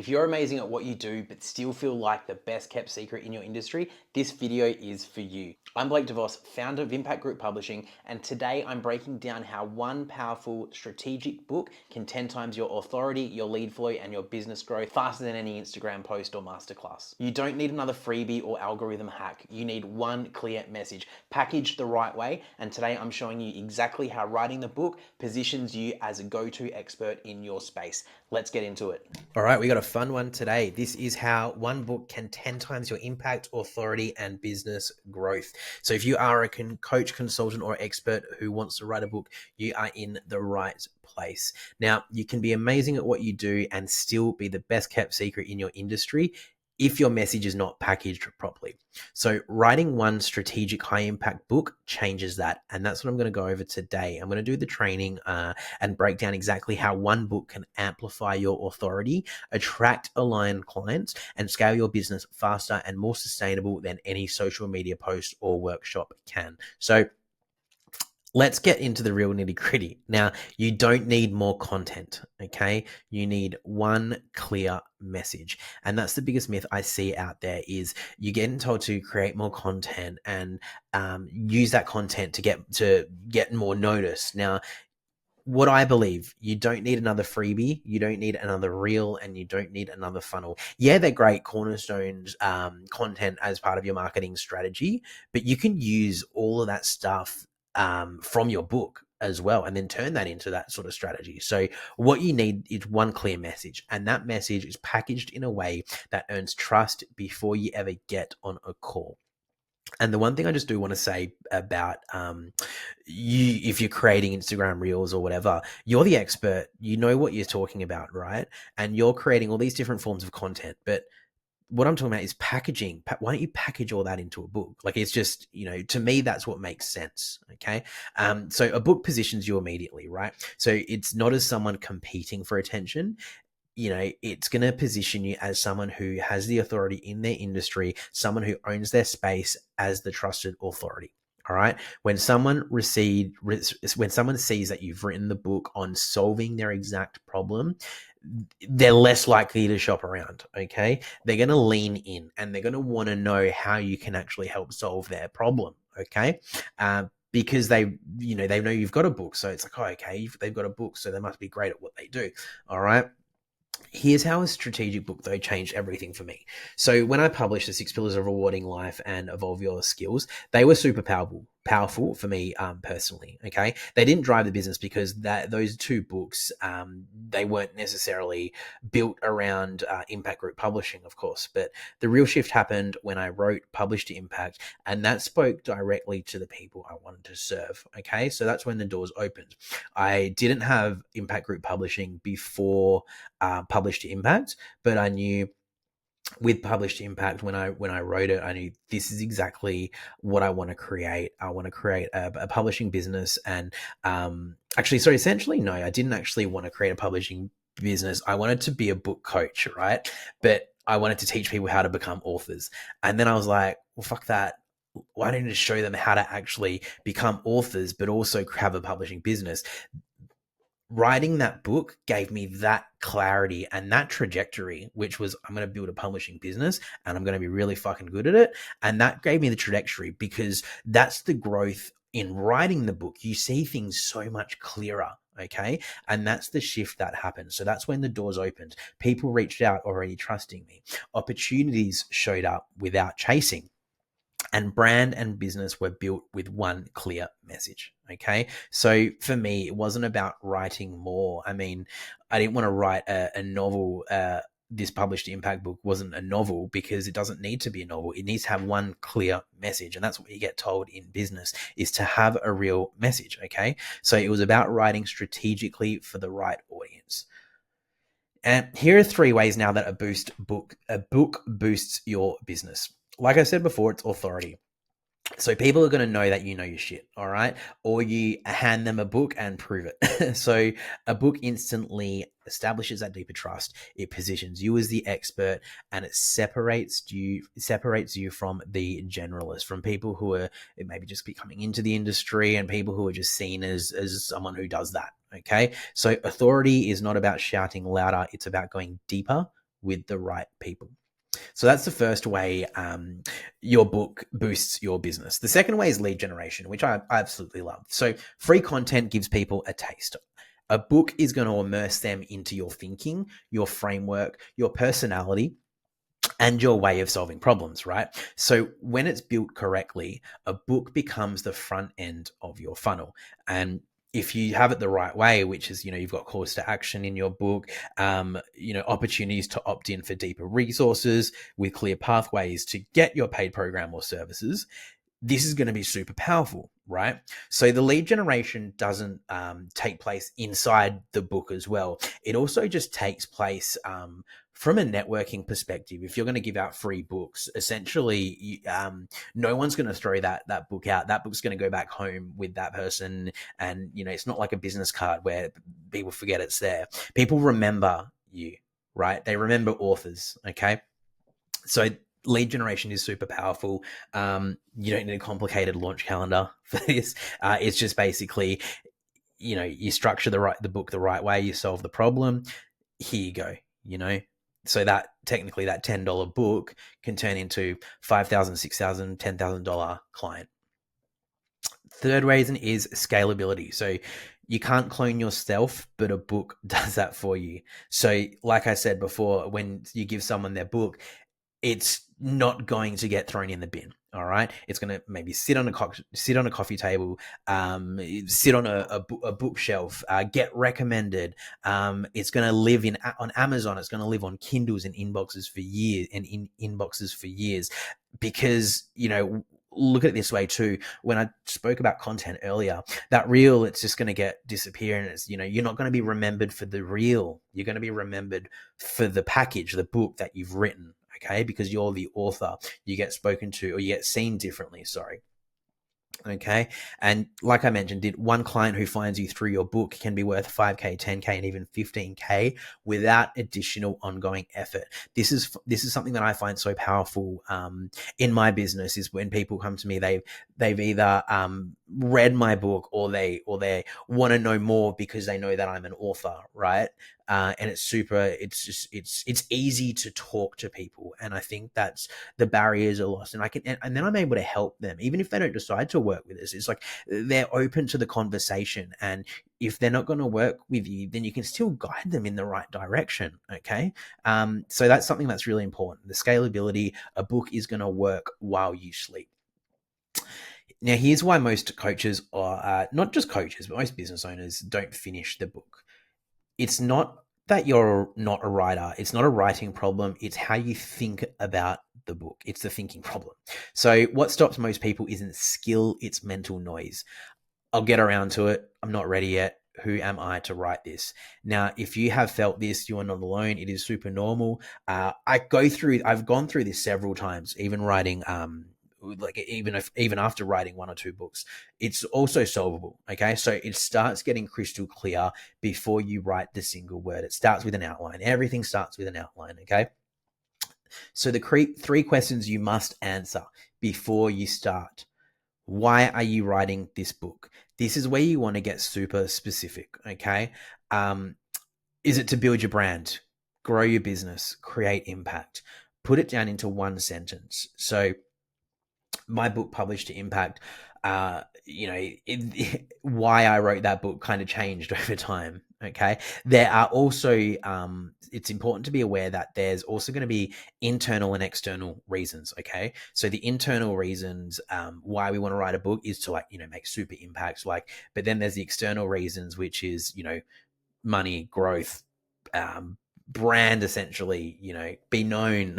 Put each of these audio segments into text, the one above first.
If you're amazing at what you do, but still feel like the best kept secret in your industry, this video is for you. I'm Blake DeVos, founder of Impact Group Publishing, and today I'm breaking down how one powerful strategic book can 10 times your authority, your lead flow, and your business growth faster than any Instagram post or masterclass. You don't need another freebie or algorithm hack. You need one clear message, packaged the right way, and today I'm showing you exactly how writing the book positions you as a go-to expert in your space. Let's get into it. All right, we got a fun one today. This is how one book can 10 times your impact, authority, and business growth. So if you are a coach, consultant, or expert who wants to write a book, you are in the right place. Now, you can be amazing at what you do and still be the best kept secret in your industry if your message is not packaged properly. So writing one strategic high impact book changes that. And that's what I'm going to go over today. I'm going to do the training and break down exactly how one book can amplify your authority, attract aligned clients, and scale your business faster and more sustainable than any social media post or workshop can. So let's get into the real nitty gritty. Now, you don't need more content, okay? You need one clear message. And that's the biggest myth I see out there is you're getting told to create more content and use that content to get more notice. Now, what I believe, you don't need another freebie, you don't need another reel, and you don't need another funnel. Yeah, they're great cornerstones content as part of your marketing strategy, but you can use all of that stuff from your book as well, and then turn that into that sort of strategy. So what you need is one clear message, and that message is packaged in a way that earns trust before you ever get on a call. And the one thing I just do want to say about you, if you're creating Instagram reels or whatever, you're the expert. You know what you're talking about, right? And you're creating all these different forms of content. But what I'm talking about is packaging. Why don't you package all that into a book? Like it's just, to me, that's what makes sense. Okay. So a book positions you immediately, right? So it's not as someone competing for attention. It's going to position you as someone who has the authority in their industry, someone who owns their space as the trusted authority. All right. When someone sees that you've written the book on solving their exact problem, they're less likely to shop around. Okay. They're going to lean in and they're going to want to know how you can actually help solve their problem. Okay. Because they know you've got a book. So it's like, oh, okay, they've got a book, so they must be great at what they do. All right. Here's how a strategic book, though, changed everything for me. So when I published The 6 Pillars of Rewarding Life and Evolve Your Skills, they were super powerful for me personally, okay? They didn't drive the business because those two books, they weren't necessarily built around Impact Group Publishing, of course, but the real shift happened when I published to Impact, and that spoke directly to the people I wanted to serve, okay? So that's when the doors opened. I didn't have Impact Group Publishing before published to Impact, but I knew with published to Impact when I wrote it, I knew this is exactly what I want to create. I want to create a publishing business, and essentially, no, I didn't actually want to create a publishing business. I wanted to be a book coach, right? But I wanted to teach people how to become authors, and then I was like, well, fuck that. Why don't you just show them how to actually become authors, but also have a publishing business? Writing that book gave me that clarity and that trajectory, which was I'm going to build a publishing business and I'm going to be really fucking good at it. And that gave me the trajectory because that's the growth in writing the book. You see things so much clearer. Okay. And that's the shift that happened. So that's when the doors opened. People reached out already trusting me. Opportunities showed up without chasing. And brand and business were built with one clear message. Okay. So for me, it wasn't about writing more. I mean, I didn't want to write a novel. This published impact book wasn't a novel because it doesn't need to be a novel. It needs to have one clear message. And that's what you get told in business is to have a real message. Okay. So it was about writing strategically for the right audience. And here are 3 ways now that a book boosts your business. Like I said before, it's authority. So people are going to know that you know your shit, all right? Or you hand them a book and prove it. So a book instantly establishes that deeper trust. It positions you as the expert, and it separates you from the generalist, from people who are maybe just coming into the industry and people who are just seen as someone who does that. Okay. So authority is not about shouting louder. It's about going deeper with the right people. So that's the first way your book boosts your business. The second way is lead generation, which I absolutely love. So free content gives people a taste. A book is going to immerse them into your thinking, your framework, your personality, and your way of solving problems, right? So when it's built correctly, a book becomes the front end of your funnel. And if you have it the right way, which is, you've got calls to action in your book, opportunities to opt in for deeper resources with clear pathways to get your paid program or services, this is going to be super powerful, right? So the lead generation doesn't take place inside the book as well. It also just takes place from a networking perspective. If you're going to give out free books, essentially, no one's going to throw that book out. That book's going to go back home with that person. And, it's not like a business card where people forget it's there. People remember you, right? They remember authors, okay? So lead generation is super powerful. You don't need a complicated launch calendar for this. It's just basically, you structure the book the right way, you solve the problem. Here you go, So that technically that $10 book can turn into $5,000, $6,000, $10,000 client. Third reason is scalability. So you can't clone yourself, but a book does that for you. So like I said before, when you give someone their book, it's not going to get thrown in the bin. All right. It's going to maybe sit on a coffee table, sit on a bookshelf, get recommended. It's going to live on Amazon. It's going to live on Kindles and inboxes for years because, look at it this way too. When I spoke about content earlier, that reel, it's just going to disappear. And it's, you're not going to be remembered for the reel. You're going to be remembered for the package, the book that you've written. Okay, because you're the author, you get spoken to, or you get seen differently. Sorry. Okay. And like I mentioned, one client who finds you through your book can be worth 5K, 10K, and even 15K without additional ongoing effort. This is something that I find so powerful in my business, is when people come to me, they've either read my book or they want to know more because they know that I'm an author, right? And it's easy to talk to people. And I think that's the barriers are lost. And then I'm able to help them, even if they don't decide to work with us. It's like they're open to the conversation. And if they're not going to work with you, then you can still guide them in the right direction. Okay. So that's something that's really important. The scalability, a book is going to work while you sleep. Now, here's why most coaches, or not just coaches, but most business owners don't finish the book. It's not that you're not a writer. It's not a writing problem. It's how you think about the book. It's the thinking problem. So what stops most people isn't skill, it's mental noise. I'll get around to it. I'm not ready yet. Who am I to write this? Now, if you have felt this, you are not alone. It is super normal. I've gone through this several times, even writing, even after writing one or two books, it's also solvable. Okay. So it starts getting crystal clear before you write the single word. It starts with an outline. Everything starts with an outline. Okay. So the three questions you must answer before you start. Why are you writing this book? This is where you want to get super specific. Okay. Is it to build your brand, grow your business, create impact? Put it down into one sentence. So my book, Published to Impact, why I wrote that book kind of changed over time. Okay. There are also, it's important to be aware that there's also going to be internal and external reasons. Okay. So the internal reasons, why we want to write a book is to make super impacts, but then there's the external reasons, which is, money, growth, brand, essentially, be known.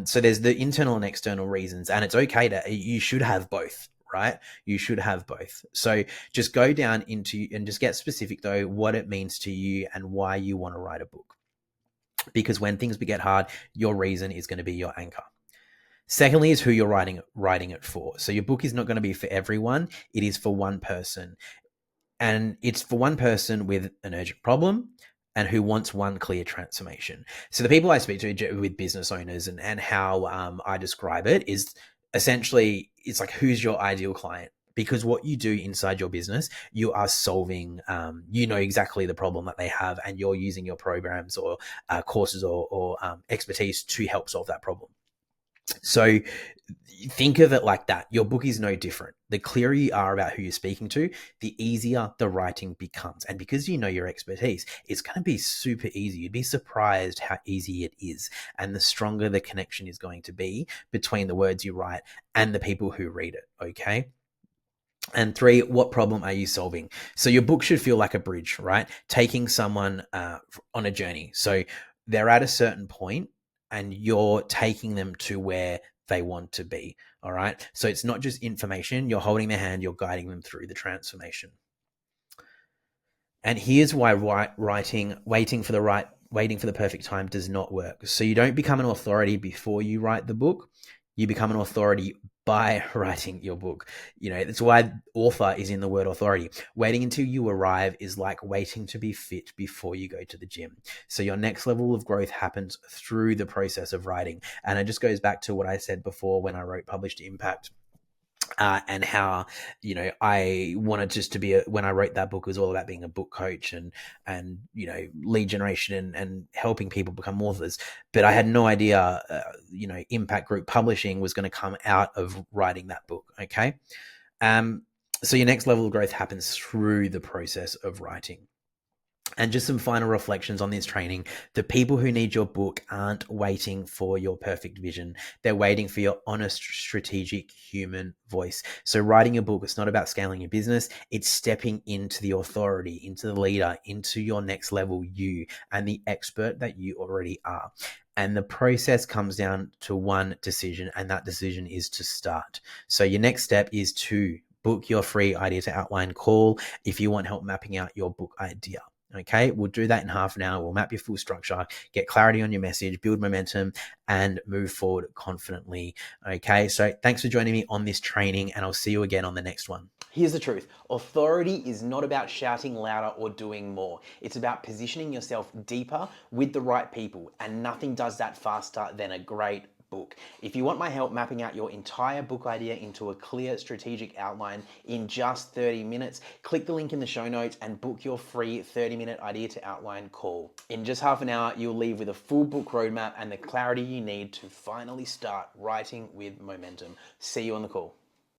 So there's the internal and external reasons, and it's okay you should have both, right? You should have both. So just go down into and just get specific though, what it means to you and why you want to write a book. Because when things get hard, your reason is going to be your anchor. Secondly is who you're writing it for. So your book is not going to be for everyone. It is for one person. And it's for one person with an urgent problem and who wants one clear transformation. So the people I speak to with business owners and how I describe it is essentially, it's like, who's your ideal client? because what you do inside your business, you are solving, you know exactly the problem that they have, and you're using your programs or courses or expertise to help solve that problem. So think of it like that. Your book is no different. The clearer you are about who you're speaking to, the easier the writing becomes. And because you know your expertise, it's going to be super easy. You'd be surprised how easy it is. And the stronger the connection is going to be between the words you write and the people who read it. Okay. And 3, what problem are you solving? So your book should feel like a bridge, right? Taking someone on a journey. So they're at a certain point and you're taking them to where they want to be. All right. So it's not just information. You're holding their hand. You're guiding them through the transformation. And here's why waiting for the perfect time does not work. So you don't become an authority before you write the book. You become an authority by writing your book. You know, that's why author is in the word authority. Waiting until you arrive is like waiting to be fit before you go to the gym. So your next level of growth happens through the process of writing. And it just goes back to what I said before when I wrote Publish to Impact. And how, you know, I wanted just to be when I wrote that book, it was all about being a book coach and you know, lead generation and helping people become authors. But I had no idea, you know, Impact Group Publishing was going to come out of writing that book. Okay. So your next level of growth happens through the process of writing. And just some final reflections on this training. The people who need your book aren't waiting for your perfect vision. They're waiting for your honest, strategic human voice. So writing a book, it's not about scaling your business. It's stepping into the authority, into the leader, into your next level you and the expert that you already are. And the process comes down to one decision, and that decision is to start. So your next step is to book your free idea to outline call if you want help mapping out your book idea. Okay, we'll do that in half an hour. We'll map your full structure, get clarity on your message, build momentum, and move forward confidently. Okay, so thanks for joining me on this training, and I'll see you again on the next one. Here's the truth. Authority is not about shouting louder or doing more. It's about positioning yourself deeper with the right people, and nothing does that faster than a great book. If you want my help mapping out your entire book idea into a clear strategic outline in just 30 minutes, click the link in the show notes and book your free 30-minute idea to outline call. In just half an hour, you'll leave with a full book roadmap and the clarity you need to finally start writing with momentum. See you on the call.